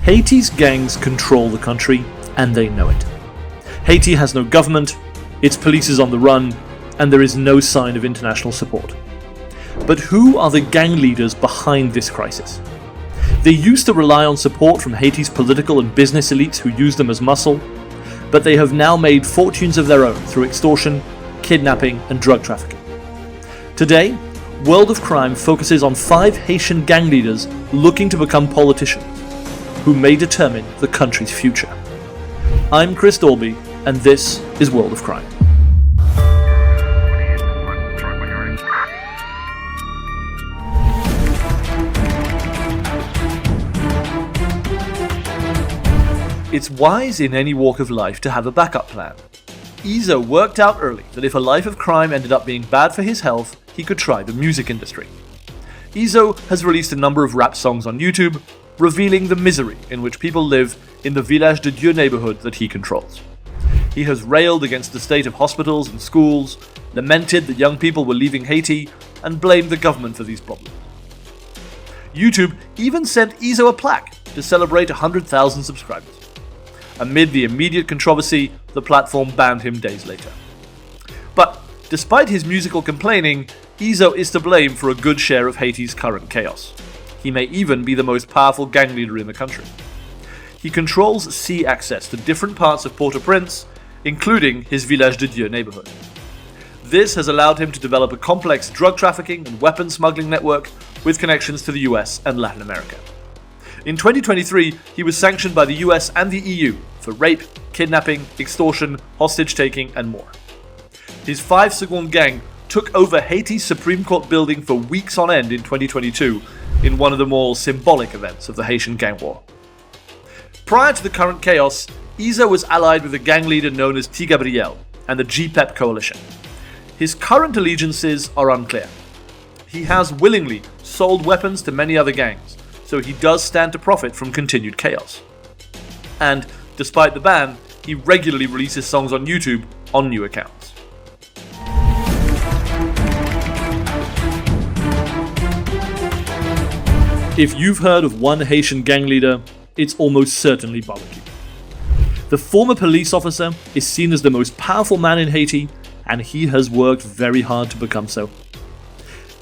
Haiti's gangs control the country, and they know it. Haiti has no government, its police is on the run, and there is no sign of international support. But who are the gang leaders behind this crisis? They used to rely on support from Haiti's political and business elites who used them as muscle, but they have now made fortunes of their own through extortion, kidnapping, and drug trafficking. Today, World of Crime focuses on 5 Haitian gang leaders looking to become politicians, who may determine the country's future. I'm Chris Dolby, and this is World of Crime. It's wise in any walk of life to have a backup plan. Izo worked out early that if a life of crime ended up being bad for his health, he could try the music industry. Izo has released a number of rap songs on YouTube, revealing the misery in which people live in the Village de Dieu neighborhood that he controls. He has railed against the state of hospitals and schools, lamented that young people were leaving Haiti, and blamed the government for these problems. YouTube even sent Izo a plaque to celebrate 100,000 subscribers. Amid the immediate controversy, the platform banned him days later. But despite his musical complaining, Izo is to blame for a good share of Haiti's current chaos. He may even be the most powerful gang leader in the country. He controls sea access to different parts of Port-au-Prince, including his Village de Dieu neighborhood. This has allowed him to develop a complex drug trafficking and weapons smuggling network with connections to the US and Latin America. In 2023, he was sanctioned by the US and the EU for rape, kidnapping, extortion, hostage-taking, and more. His 5 Segond gang took over Haiti's Supreme Court building for weeks on end in 2022 in one of the more symbolic events of the Haitian gang war. Prior to the current chaos, Izo was allied with a gang leader known as T. Gabriel and the G-PEP coalition. His current allegiances are unclear. He has willingly sold weapons to many other gangs, so he does stand to profit from continued chaos. And, despite the ban, he regularly releases songs on YouTube on new accounts. If you've heard of one Haitian gang leader, it's almost certainly Barbecue. The former police officer is seen as the most powerful man in Haiti, and he has worked very hard to become so.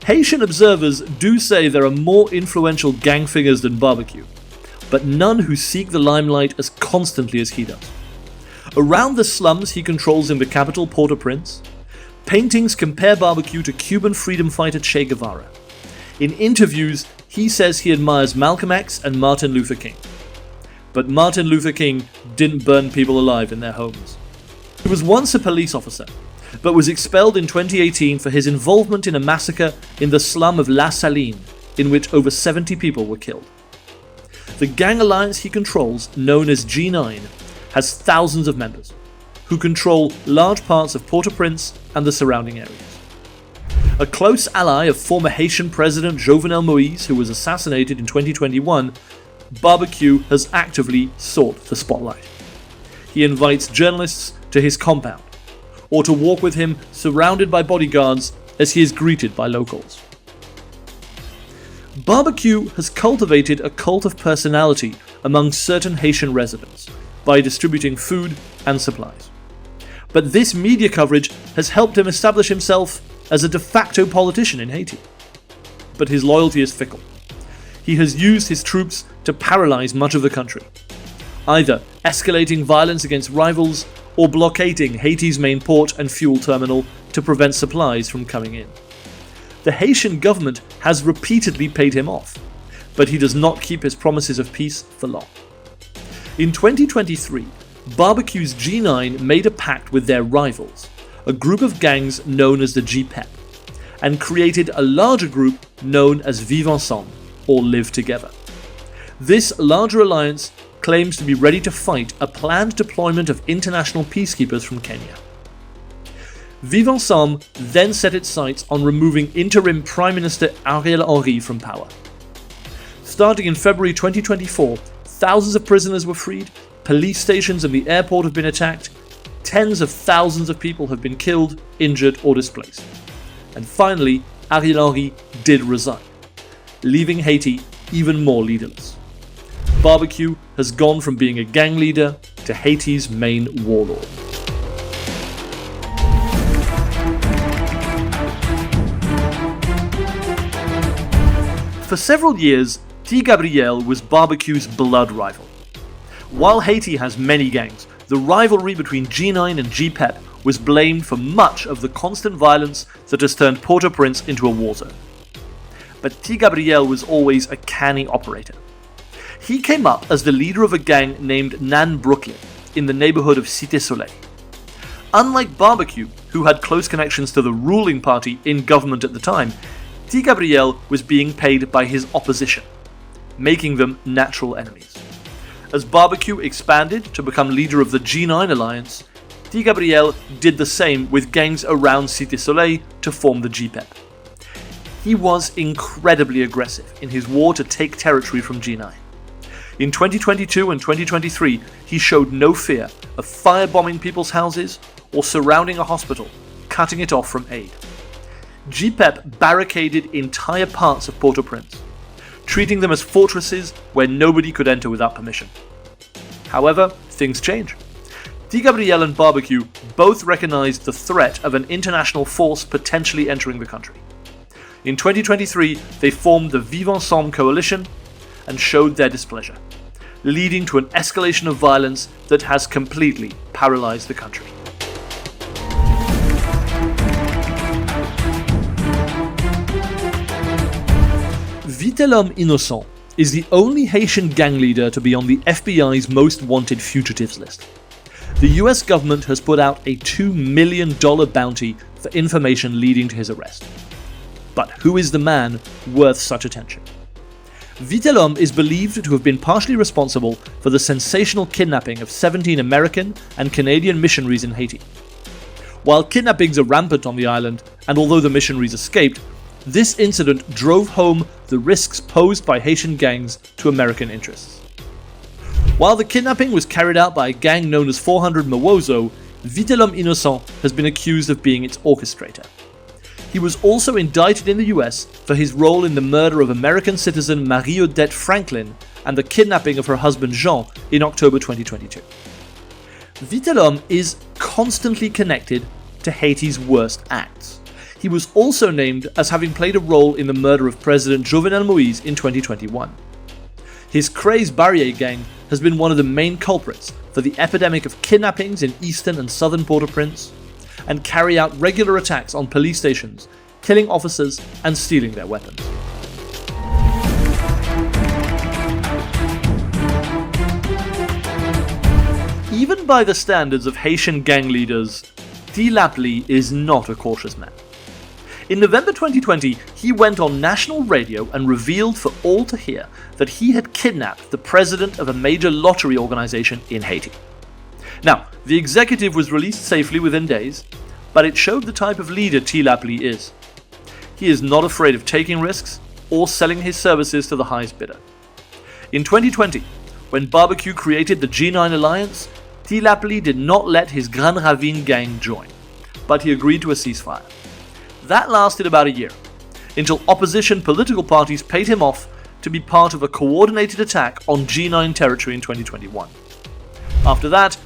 Haitian observers do say there are more influential gang figures than Barbecue, but none who seek the limelight as constantly as he does. Around the slums he controls in the capital Port-au-Prince, paintings compare Barbecue to Cuban freedom fighter Che Guevara. In interviews, he says he admires Malcolm X and Martin Luther King. But Martin Luther King didn't burn people alive in their homes. He was once a police officer, but was expelled in 2018 for his involvement in a massacre in the slum of La Saline, in which over 70 people were killed. The gang alliance he controls, known as G9, has thousands of members, who control large parts of Port-au-Prince and the surrounding areas. A close ally of former Haitian President Jovenel Moïse, who was assassinated in 2021, Barbecue has actively sought the spotlight. He invites journalists to his compound, or to walk with him surrounded by bodyguards as he is greeted by locals. Barbecue has cultivated a cult of personality among certain Haitian residents by distributing food and supplies. But this media coverage has helped him establish himself as a de facto politician in Haiti. But his loyalty is fickle. He has used his troops to paralyze much of the country, either escalating violence against rivals or blockading Haiti's main port and fuel terminal to prevent supplies from coming in. The Haitian government has repeatedly paid him off, but he does not keep his promises of peace for long. In 2023, Barbecue's G9 made a pact with their rivals, a group of gangs known as the G-PEP, and created a larger group known as Viv Ansamn, or Live Together. This larger alliance claims to be ready to fight a planned deployment of international peacekeepers from Kenya. Viv Ansamn then set its sights on removing interim Prime Minister Ariel Henry from power. Starting in February 2024, thousands of prisoners were freed, police stations and the airport have been attacked, tens of thousands of people have been killed, injured or displaced. And finally, Ariel Henry did resign, leaving Haiti even more leaderless. Barbecue has gone from being a gang leader to Haiti's main warlord. For several years, T. Gabriel was Barbecue's blood rival. While Haiti has many gangs, the rivalry between G9 and G-PEP was blamed for much of the constant violence that has turned Port-au-Prince into a war zone. But T. Gabriel was always a canny operator. He came up as the leader of a gang named Nan Brooklyn in the neighborhood of Cité Soleil. Unlike Barbecue, who had close connections to the ruling party in government at the time, T. Gabriel was being paid by his opposition, making them natural enemies. As Barbecue expanded to become leader of the G9 alliance, T. Gabriel did the same with gangs around Cité Soleil to form the G-PEP. He was incredibly aggressive in his war to take territory from G9. In 2022 and 2023, he showed no fear of firebombing people's houses or surrounding a hospital, cutting it off from aid. G-PEP barricaded entire parts of Port-au-Prince, treating them as fortresses where nobody could enter without permission. However, things change. T. Gabriel and Barbecue both recognized the threat of an international force potentially entering the country. In 2023, they formed the Viv Ansamn coalition and showed their displeasure, leading to an escalation of violence that has completely paralyzed the country. Vitel'homme Innocent is the only Haitian gang leader to be on the FBI's most wanted fugitives list. The US government has put out a $2 million bounty for information leading to his arrest. But who is the man worth such attention? Vitel'homme is believed to have been partially responsible for the sensational kidnapping of 17 American and Canadian missionaries in Haiti. While kidnappings are rampant on the island, and although the missionaries escaped, this incident drove home the risks posed by Haitian gangs to American interests. While the kidnapping was carried out by a gang known as 400 Mawozo, Vitel'homme Innocent has been accused of being its orchestrator. He was also indicted in the US for his role in the murder of American citizen Marie-Odette Franklin and the kidnapping of her husband Jean in October 2022. Vitel'homme is constantly connected to Haiti's worst acts. He was also named as having played a role in the murder of President Jovenel Moïse in 2021. His Craze Barrier gang has been one of the main culprits for the epidemic of kidnappings in eastern and southern Port-au-Prince, and carry out regular attacks on police stations, killing officers and stealing their weapons. Even by the standards of Haitian gang leaders, Lapli is not a cautious man. In November 2020, he went on national radio and revealed for all to hear that he had kidnapped the president of a major lottery organization in Haiti. Now, the executive was released safely within days, but it showed the type of leader Lapli is. He is not afraid of taking risks or selling his services to the highest bidder. In 2020, when Barbecue created the G9 alliance, Lapli did not let his Grand Ravine gang join, but he agreed to a ceasefire. That lasted about a year, until opposition political parties paid him off to be part of a coordinated attack on G9 territory in 2021. After that,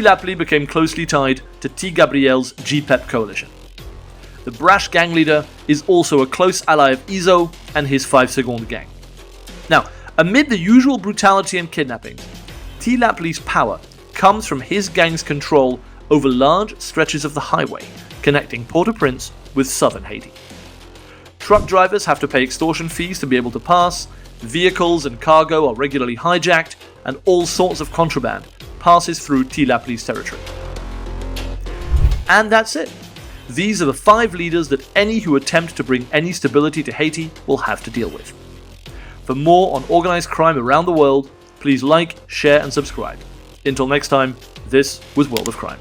Lapli became closely tied to T. Gabriel's G-PEP coalition. The brash gang leader is also a close ally of Izo and his 5 Segond gang. Now, amid the usual brutality and kidnappings, Lapli's power comes from his gang's control over large stretches of the highway connecting Port-au-Prince with southern Haiti. Truck drivers have to pay extortion fees to be able to pass, vehicles and cargo are regularly hijacked, and all sorts of contraband passes through Lapli's territory. And that's it. These are the 5 leaders that any who attempt to bring any stability to Haiti will have to deal with. For more on organized crime around the world, please like, share and subscribe. Until next time, this was World of Crime.